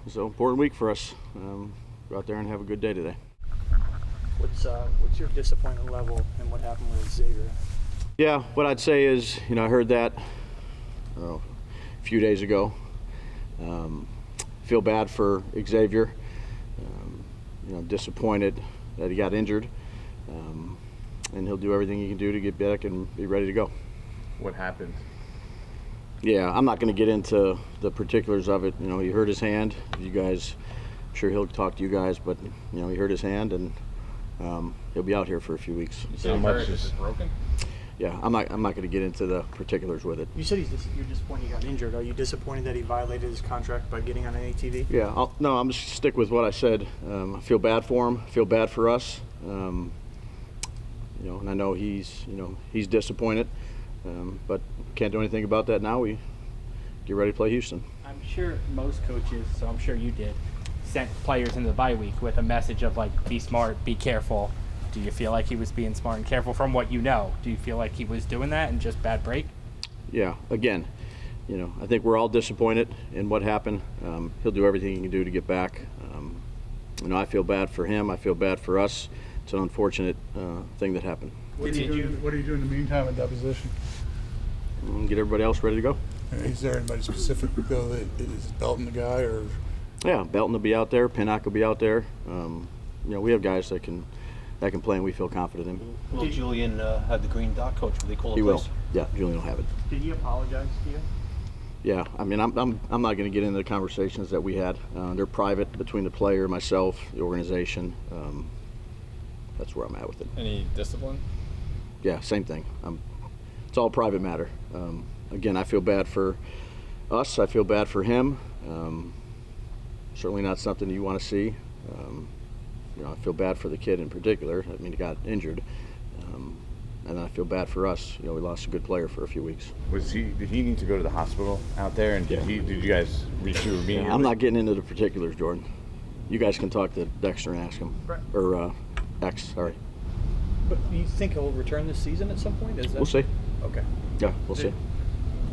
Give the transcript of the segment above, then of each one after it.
So important week for us. Go out there and have a good day today. What's your disappointment level and what happened with Xavier? Yeah, what I'd say is, I heard that a few days ago. Feel bad for Xavier. Disappointed that he got injured. And he'll do everything he can do to get back and be ready to go. What happened? Yeah, I'm not going to get into the particulars of it. He hurt his hand. You guys, I'm sure he'll talk to you guys, but he hurt his hand, and he'll be out here for a few weeks. How much is broken? Yeah, I'm not going to get into the particulars with it. You said you're disappointed he got injured. Are you disappointed that he violated his contract by getting on an ATV? Yeah, I'm just stick with what I said. I feel bad for him. I feel bad for us. And I know he's disappointed, but can't do anything about that now. We get ready to play Houston. I'm sure most coaches, so I'm sure you did, sent players into the bye week with a message of be smart, be careful. Do you feel like he was being smart and careful from what you know? Do you feel like he was doing that and just bad break? Yeah, again, I think we're all disappointed in what happened. He'll do everything he can do to get back. I feel bad for him. I feel bad for us. It's an unfortunate thing that happened. What do you do in the meantime at that position? Get everybody else ready to go. Is there anybody specific, though, that is Belton the guy, or? Yeah, Belton will be out there. Pinnock will be out there. We have guys that can play, and we feel confident in. Will Julian have the green dot, Coach? Will they call a He place? will. Yeah, Julian will have it. Did he apologize to you? Yeah, I'm not going to get into the conversations that we had. They're private between the player, myself, the organization. That's where I'm at with it. Any discipline? Yeah, same thing. It's all a private matter. Again, I feel bad for us. I feel bad for him. Certainly not something you want to see. I feel bad for the kid in particular. He got injured. And I feel bad for us. We lost a good player for a few weeks. Did he need to go to the hospital out there? And did you guys reach through a meeting? I'm not getting into the particulars, Jordan. You guys can talk to Dexter and ask him. Right. Or X, sorry. But do you think he'll return this season at some point? We'll see. Okay. Yeah, we'll see.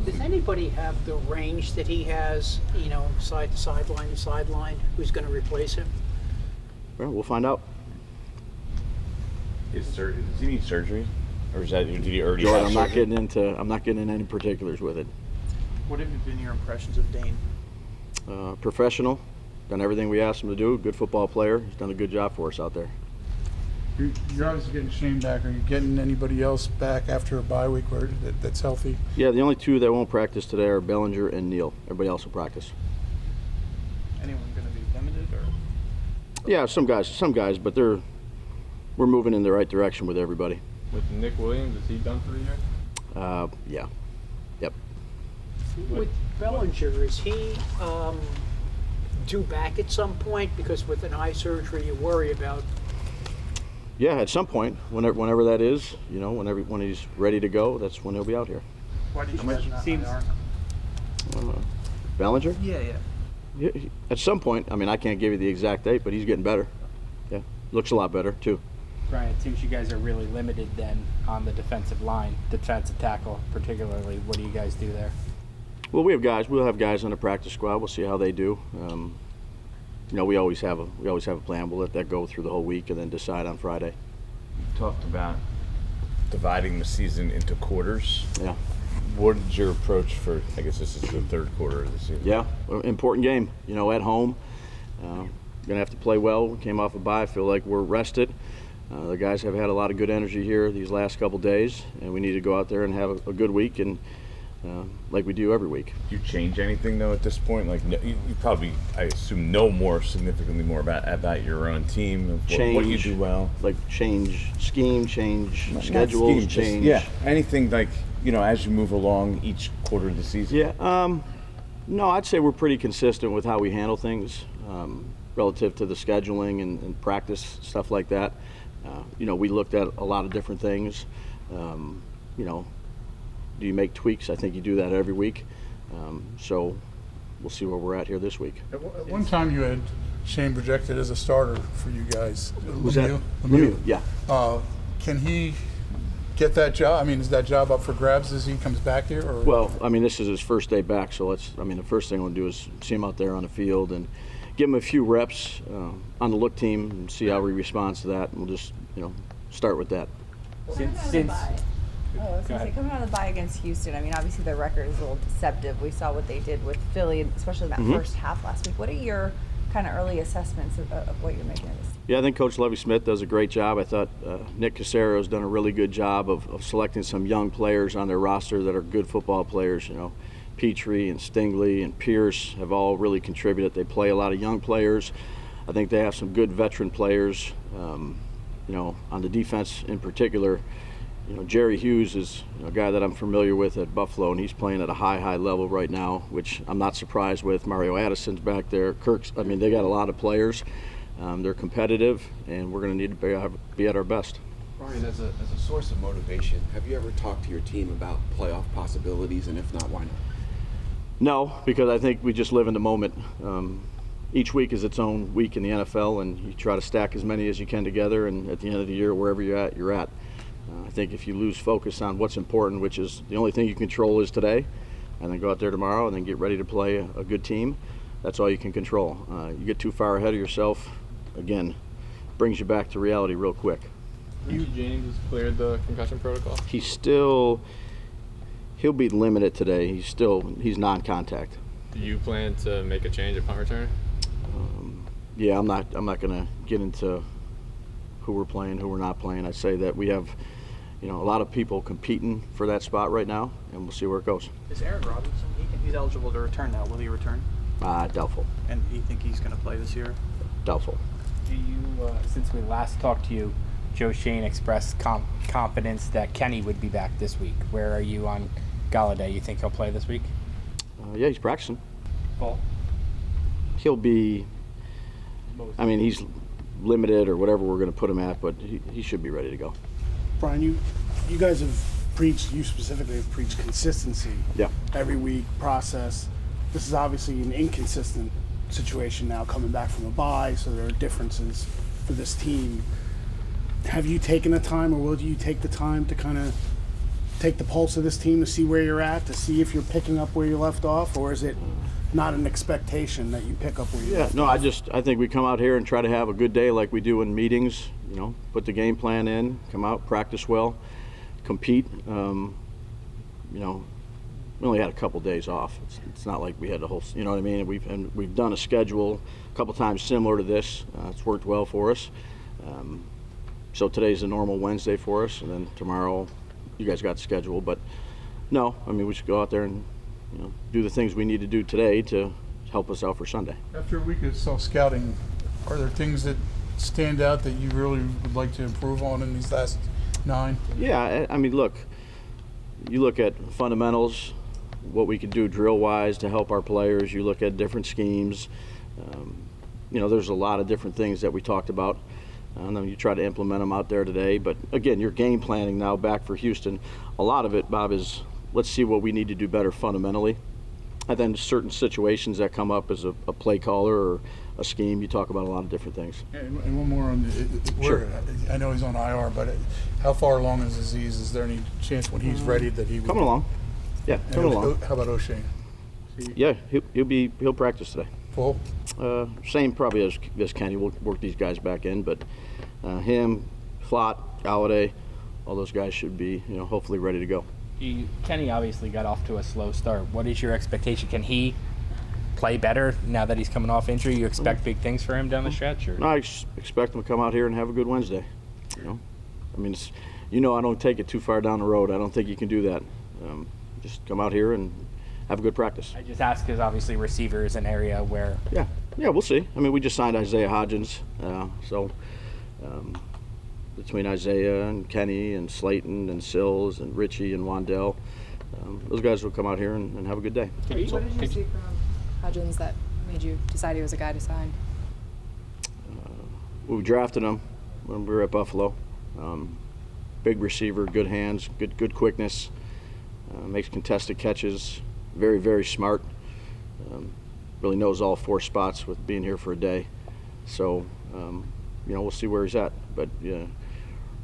Does anybody have the range that he has, side to sideline to sideline? Who's going to replace him? Well, we'll find out. Does he need surgery? Or did he already Jordan, have I'm not surgery? getting into any particulars with it. What have been your impressions of Dane? Professional, done everything we asked him to do. Good football player. He's done a good job for us out there. You're obviously getting Shane back. Are you getting anybody else back after a bye week that's healthy? Yeah, the only two that won't practice today are Bellinger and Neal. Everybody else will practice. Anyone going to be limited or? Yeah, some guys, but we're moving in the right direction with everybody. With Nick Williams, is he done for the year? Yeah. Yep. With Bellinger, is he due back at some point? Because with an eye surgery, you worry about. Yeah, at some point, whenever that is, when he's ready to go, that's when he'll be out here. Why did you guys not arm? Bellinger? Yeah. At some point, I can't give you the exact date, but he's getting better. Yeah, looks a lot better too. Brian, it seems you guys are really limited then on the defensive line, defensive tackle particularly. What do you guys do there? Well, we have guys. We'll have guys on the practice squad. We'll see how they do. We always have a plan. We'll let that go through the whole week and then decide on Friday. You talked about dividing the season into quarters. Yeah. What is your approach for, I guess this is the third quarter of the season? Yeah, important game. At home. Going to have to play well. We came off a bye. I feel like we're rested. The guys have had a lot of good energy here these last couple days, and we need to go out there and have a good week, and like we do every week. Do you change anything though at this point? You probably, I assume, know significantly more about your own team, what you do well. Like change scheme, change schedules, change. Anything as you move along each quarter of the season. Yeah. No, I'd say we're pretty consistent with how we handle things relative to the scheduling and practice, stuff like that. We looked at a lot of different things. Do you make tweaks? I think you do that every week. So we'll see where we're at here this week. At one time you had Shane projected as a starter for you guys. Was that Lemieux? Yeah. Can he get that job? Is that job up for grabs as he comes back here? Or? Well, this is his first day back, so the first thing I want to do is see him out there on the field and give him a few reps on the look team and see how he responds to that. And we'll just, start with that. Since I was going to say, coming out of the bye against Houston, I mean, obviously their record is a little deceptive. We saw what they did with Philly, especially in that first half last week. What are your kind of early assessments of what you're making of this? Yeah, I think Coach Lovie Smith does a great job. I thought Nick Casero's done a really good job of selecting some young players on their roster that are good football players. Petrie and Stingley and Pierce have all really contributed. They play a lot of young players. I think they have some good veteran players. On the defense in particular, Jerry Hughes is a guy that I'm familiar with at Buffalo, and he's playing at a high level right now, which I'm not surprised with. Mario Addison's back there. They got a lot of players. They're competitive, and we're going to need to be at our best. Brian, as a source of motivation, have you ever talked to your team about playoff possibilities, and if not, why not? No, because I think we just live in the moment. Each week is its own week in the NFL, and you try to stack as many as you can together, and at the end of the year, wherever you're at. I think if you lose focus on what's important, which is the only thing you control is today, and then go out there tomorrow and then get ready to play a good team, that's all you can control. You get too far ahead of yourself, again, brings you back to reality real quick. James has cleared the concussion protocol? He'll be limited today. He's non-contact. Do you plan to make a change at punt return? Yeah, I'm not going to get into who we're playing, who we're not playing. I say that we have, a lot of people competing for that spot right now, and we'll see where it goes. Is Aaron Robinson, he's eligible to return now. Will he return? Doubtful. And do you think he's going to play this year? Doubtful. do you, since we last talked to you, Joe Shane expressed confidence that Kenny would be back this week. Where are you on Galladay? You think he'll play this week? Yeah, he's practicing. Paul? He'll be, he's limited or whatever we're going to put him at, but he should be ready to go. Brian, you guys have preached, you specifically have preached consistency. Yeah. Every week, process. This is obviously an inconsistent situation now, coming back from a bye, so there are differences for this team. Have you taken the time, or will you take the time to kind of take the pulse of this team to see where you're at, to see if you're picking up where you left off, or is it not an expectation that you pick up where you left off? I think we come out here and try to have a good day like we do in meetings, put the game plan in, come out, practice well, compete. We only had a couple days off. It's not like we had the whole, you know what I mean? We've done a schedule a couple times similar to this. It's worked well for us. So today's a normal Wednesday for us, and then tomorrow you guys got the schedule. But no, we should go out there and do the things we need to do today to help us out for Sunday. After a week of self-scouting, are there things that stand out that you really would like to improve on in these last 9? Yeah, look, you look at fundamentals, what we can do drill-wise to help our players. You look at different schemes. There's a lot of different things that we talked about. And then you try to implement them out there today. But again, your game planning now back for Houston, a lot of it, Bob, is let's see what we need to do better fundamentally. And then certain situations that come up as a play caller or a scheme, you talk about a lot of different things. And one more on Sure. I know he's on IR, but how far along is his disease? Is there any chance when he's ready that he would Coming along. Yeah, coming along. How about O'Shane? Yeah, he'll practice today. Full? Same probably as Kenny. We'll work these guys back in, but him, Flott, Galladay, all those guys should be, hopefully ready to go. Kenny obviously got off to a slow start. What is your expectation? Can he play better now that he's coming off injury? You expect big things for him down the stretch? Or? No, I expect him to come out here and have a good Wednesday. I don't take it too far down the road. I don't think you can do that. Just come out here and have a good practice. I just ask because obviously receiver is an area where... Yeah, we'll see. We just signed Isaiah Hodgins, so between Isaiah and Kenny and Slayton and Sills and Richie and Wandell, those guys will come out here and have a good day. What did you see from Hodgins that made you decide he was a guy to sign? We drafted him when we were at Buffalo. Big receiver, good hands, good quickness, makes contested catches, very, very smart. Really knows all 4 spots with being here for a day. So, we'll see where he's at. But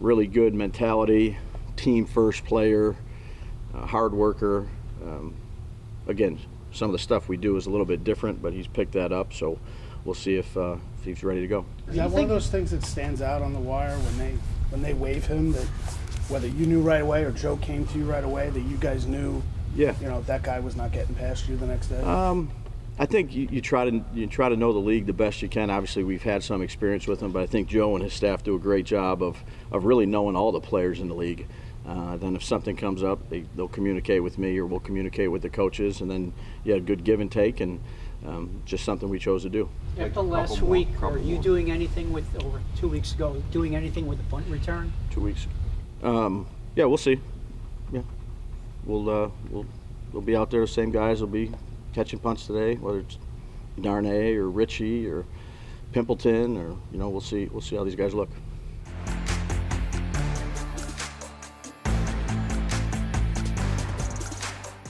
really good mentality, team first player, hard worker. Again, some of the stuff we do is a little bit different, but he's picked that up. So we'll see if he's ready to go. Is that one of those things that stands out on the wire when they waive him, that whether you knew right away or Joe came to you right away, that you guys knew, Yeah. That guy was not getting past you the next day? I think you try to know the league the best you can. Obviously, we've had some experience with him, but I think Joe and his staff do a great job of really knowing all the players in the league. Then if something comes up, they'll communicate with me or we'll communicate with the coaches, and then good give and take, and just something we chose to do. After last week, are you doing anything with, or 2 weeks ago, doing anything with the punt return? 2 weeks. Yeah, we'll see. Yeah, we'll be out there. The same guys will be catching punts today, whether it's Darnay or Richie or Pimpleton, or we'll see how these guys look.